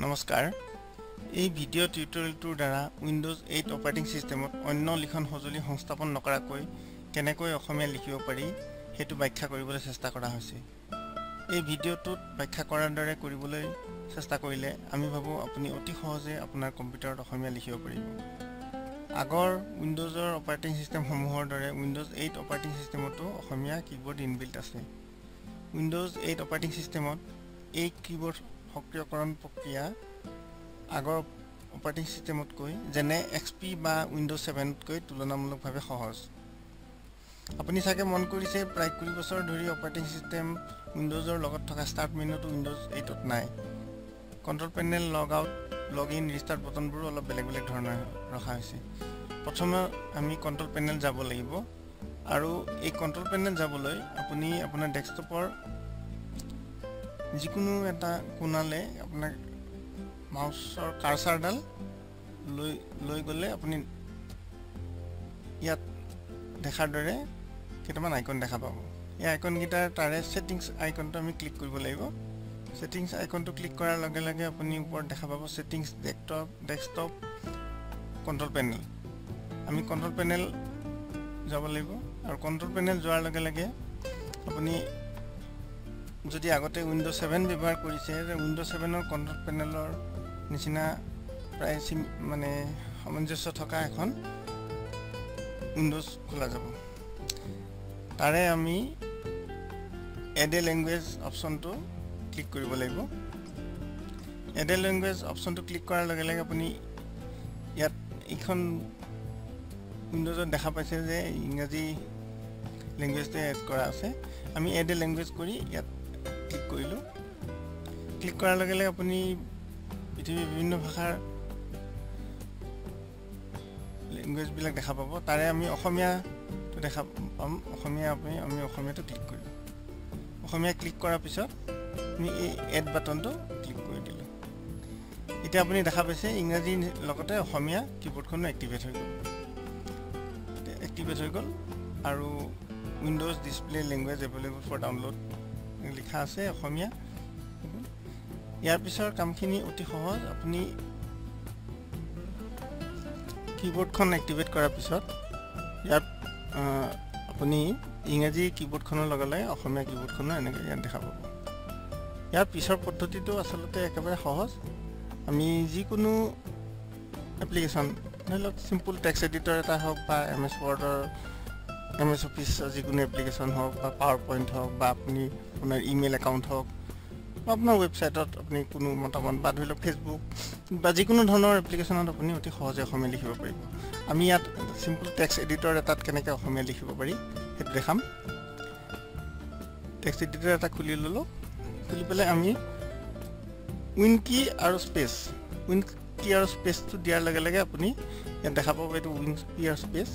নমস্কাৰ এই ভিডিও টিউটোৰিয়েলটোৰ দ্বাৰা উইন্ডোজ 8 অপাৰেটিং সিস্টেমত অন্য লিখন সঁজুলি সংস্থাপন নকৰাকৈ কেনেকৈ অসমীয়া লিখিব পাৰি হেতু ব্যাখ্যা কৰিবলৈ চেষ্টা কৰা হৈছে এই ভিডিওটোত ব্যাখ্যা কৰাৰ দৰে কৰিবলৈ চেষ্টা কৰিলে আমি ভাবো আপুনি অতি সহজে আপোনাৰ কম্পিউটাৰত অসমীয়া লিখিব পাৰিব আগৰ উইন্ডোজৰ অপাৰেটিং সিস্টেম সমূহৰ দৰে উইন্ডোজ 8 অপাৰেটিং সিস্টেমতো অসমীয়া কিবোৰ্ড ইনবিল্ট আছে উইন্ডোজ 8 অপাৰেটিং সিস্টেমত এই কিবোৰ্ড সক্ৰিয়কৰণ প্ৰক্ৰিয়া আগৰ অপাৰেটিং সিস্টেমতকৈ যেনে XP বা উইন্ডোজ 7 কৈ তুলনামূলকভাৱে সহজ আপুনি চাগে মন কৰিছে প্ৰায় 20 বছৰ ধৰি অপাৰেটিং সিস্টেম উইন্ডোজৰ লগত থকা ষ্টাৰ্ট মেনুটো উইন্ডোজ 8 ত নাই control panel log out log in restart বটনবোৰ অলপ বেলেগ ধৰণৰ ৰখা হৈছে প্ৰথমে আমি কন্ট্ৰোল পেনেল যাব লাগিব আৰু এই কন্ট্ৰোল পেনেল যাবলৈ আপুনি আপোনাৰ ডেস্কটপৰ যিকোনো এটা কোণালে আপোনাৰ মাউসৰ কাৰ্সাৰডাল লৈ গলে আপুনি ইয়াত দেখাৰ দৰে কেইটামান আইকন দেখা পাব এই আইকন গিটাৰ তাৰে সেটিংস আইকনটো আমি ক্লিক কৰিব লাগিব সেটিংস আইকনটো ক্লিক কৰাৰ লগে লগে আপুনি ওপৰত দেখা পাব সেটিংস ডেস্কটপ কন্ট্ৰোল পেনেল আমি কন্ট্ৰোল পেনেল যাব লাগিব আৰু কন্ট্ৰোল পেনেল যোৱাৰ লগে লগে আপুনি যদি আগতে উইন্ডোজ 7 ব্যৱহাৰ কৰিছে উইন্ডোজ 7 ৰ কন্ট্ৰোল পেনেলৰ নিচিনা প্ৰায় মানে সামঞ্জস্য থকা এখন উইন্ডোজ খোলা যাব তাৰে আমি এড এ ল্যাঙ্গুৱেজ অপচনটো ক্লিক কৰিব লাগিব এড এ ল্যাঙ্গুৱেজ অপচনটো ক্লিক কৰাৰ লগে লগে আপুনি ইয়াত এখন উইন্ডোজত দেখা পাইছে যে ইংৰাজী ল্যাঙ্গুৱেজটো এড কৰা আছে আমি এড এ ল্যাঙ্গুৱেজ কৰি ইয়াত ক্লিক কৰিলো ক্লিক কৰাৰ লগে লগে আপুনি পৃথিৱীৰ বিভিন্ন ভাষাৰ ল্যাঙ্গুৱেজ বিলাক দেখা পাব তাৰে আমি অসমীয়াটো দেখা পাম অসমীয়া আমি অসমীয়াটো ক্লিক কৰিলো অসমীয়া ক্লিক কৰাৰ পিছত আমি এই এড বাটনটো ক্লিক কৰি দিলো এতিয়া আপুনি দেখা পাইছে ইংৰাজী লগতে অসমীয়া কিবোৰ্ডখনো এক্টিভেট হৈ গ'ল আৰু Windows display language available for download লিখা আছে অসমীয়া ইয়াৰ পিছৰ কামখিনি অতি সহজ আপুনি কিবোৰ্ডখন এক্টিভেট কৰাৰ পিছত ইয়াত আপুনি ইংৰাজী কিবোৰ্ডখনৰ লগে অসমীয়া কিবোৰ্ডখনো এনেকৈ ইয়াত দেখা পাব ইয়াৰ পিছৰ পদ্ধতিটো আসলতে একেবাৰে সহজ আমি যিকোনো এপ্লিকেশন ধৰক সিম্পল টেক্সট এডিটৰ এটা হওক বা MS Wordৰ MS Office যিকোনো এপ্লিকেশন হওক বা পাৱাৰ পইণ্ট হওক বা আপুনি আপোনাৰ ইমেইল একাউণ্ট হওক বা আপোনাৰ ৱেবছাইটত আপুনি কোনো মতামত বা ধৰি লওক ফেসবুক বা যিকোনো ধৰণৰ এপ্লিকেশনত আপুনি অতি সহজে অসমীয়া লিখিব পাৰিব আমি ইয়াত সিম্পল টেক্সট এডিটৰ এটাত কেনেকৈ অসমীয়া লিখিব পাৰি সেইটো দেখাম টেক্সট এডিটৰ এটা খুলি ললো খুলি পেলাই আমি উইন কি আৰু স্পেস উইন কি আৰু স্পেসটো দিয়াৰ লগে লগে আপুনি ইয়াত দেখা পাব এইটো উইন কি আৰু স্পেস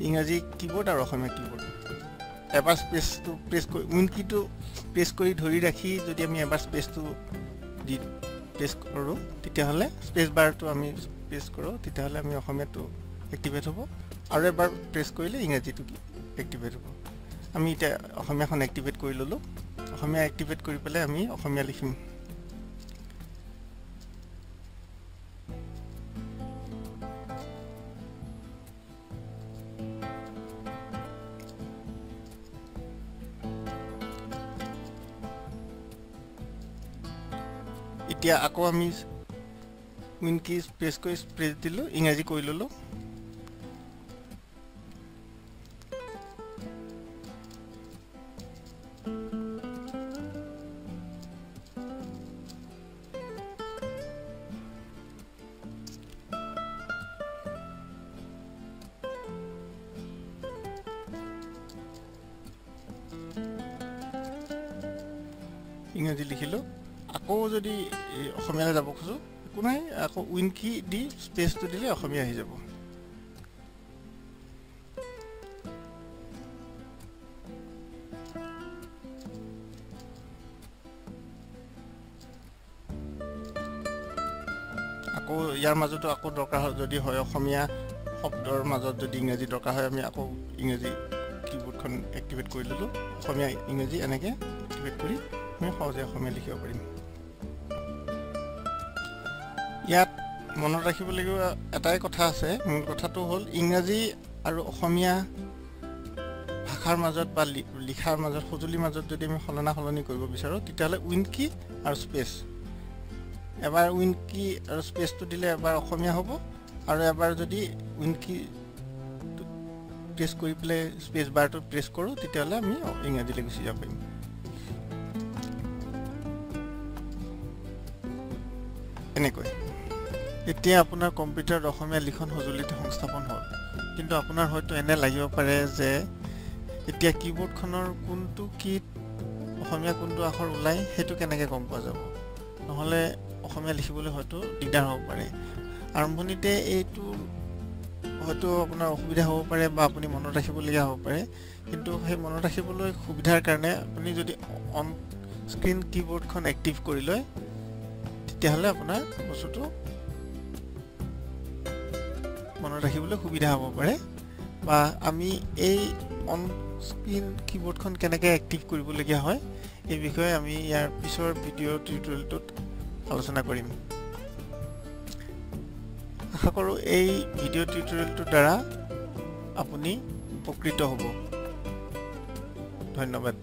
ইংৰাজী কিবোৰ্ড আৰু অসমীয়া কিবোৰ্ড এবাৰ স্পেসটো প্ৰেছ কৰি উইন কিটো প্ৰেছ কৰি ধৰি ৰাখি যদি আমি এবাৰ স্পেসটো দি প্ৰেছ কৰো তেতিয়া হলে স্পেস বাৰটো আমি প্ৰেছ কৰো তেতিয়া হলে আমি অসমীয়াটো এক্টিভেট হ'ব আৰু এবাৰ প্ৰেছ কৰিলে ইংৰাজীটো এক্টিভেট হ'ব আমি এটা অসমীয়াখন এক্টিভেট কৰি ললো অসমীয়া এক্টিভেট কৰি পেলাই আমি অসমীয়া লিখিম এতিয়া আকৌ আমি উইন কি প্ৰেছ কৰি প্ৰেছ দিলো ইংৰাজী কৰি ললো ইংৰাজী লিখিলো আকৌ যদি অসমীয়ালৈ যাব খোজো একো নাই আকৌ উইন কি দি স্পেসটো দিলে অসমীয়া আহি যাব আকৌ ইয়াৰ মাজতো আকৌ দৰকাৰ যদি হয় অসমীয়া শব্দৰ মাজত যদি ইংৰাজী দৰকাৰ হয় আমি আকৌ ইংৰাজী কিবোৰ্ডখন এক্টিভেট কৰি ললো অসমীয়া ইংৰাজী এনেকৈ এক্টিভেট কৰি আমি সহজে অসমীয়া লিখিব পাৰিম ইয়াত মনত ৰাখিবলগীয়া এটাই কথা আছে মূল কথাটো হ'ল ইংৰাজী আৰু অসমীয়া ভাষাৰ মাজত বা লিখাৰ মাজত সঁজুলিৰ মাজত যদি আমি সলনি কৰিব বিচাৰো তেতিয়াহ'লে উইন কি আৰু স্পেচ এবাৰ উইন কি আৰু স্পেচটো দিলে এবাৰ অসমীয়া হ'ব আৰু এবাৰ যদি উইন কি প্ৰেছ কৰি পেলাই স্পেচ বাৰটো প্ৰেছ কৰোঁ তেতিয়াহ'লে আমি ইংৰাজীলৈ গুচি যাব পাৰিম এনেকৈ এতিয়া আপোনাৰ কম্পিউটাৰত অসমীয়া লিখন সঁজুলিটো সংস্থাপন হ'ল কিন্তু আপোনাৰ হয়তো এনে লাগিব পাৰে যে এতিয়া কিবোৰ্ডখনৰ কোনটো কীত অসমীয়া কোনটো আখৰ ওলাই সেইটো কেনেকৈ গম পোৱা যাব নহ'লে অসমীয়া লিখিবলৈ হয়তো দিগদাৰ হ'ব পাৰে আৰম্ভণিতে এইটো হয়তো আপোনাৰ অসুবিধা হ'ব পাৰে বা আপুনি মনত ৰাখিবলগীয়া হ'ব পাৰে কিন্তু সেই মনত ৰাখিবলৈ সুবিধাৰ কাৰণে আপুনি যদি অন স্ক্ৰীন কিবোৰ্ডখন এক্টিভ কৰি লয় তেতিয়াহ'লে আপোনাৰ বস্তুটো মনত ৰাখিবলৈ সুবিধা হ'ব পাৰে বা আমি এই অন স্ক্ৰীন কিবোৰ্ডখন কেনেকৈ এক্টিভ কৰিবলগীয়া হয় এই বিষয়ে আমি ইয়াৰ পিছৰ ভিডিঅ' টিউটৰিয়েলটোত আলোচনা কৰিম আশা কৰোঁ এই ভিডিঅ' টিউটৰিয়েলটোৰ দ্বাৰা আপুনি উপকৃত হ'ব ধন্যবাদ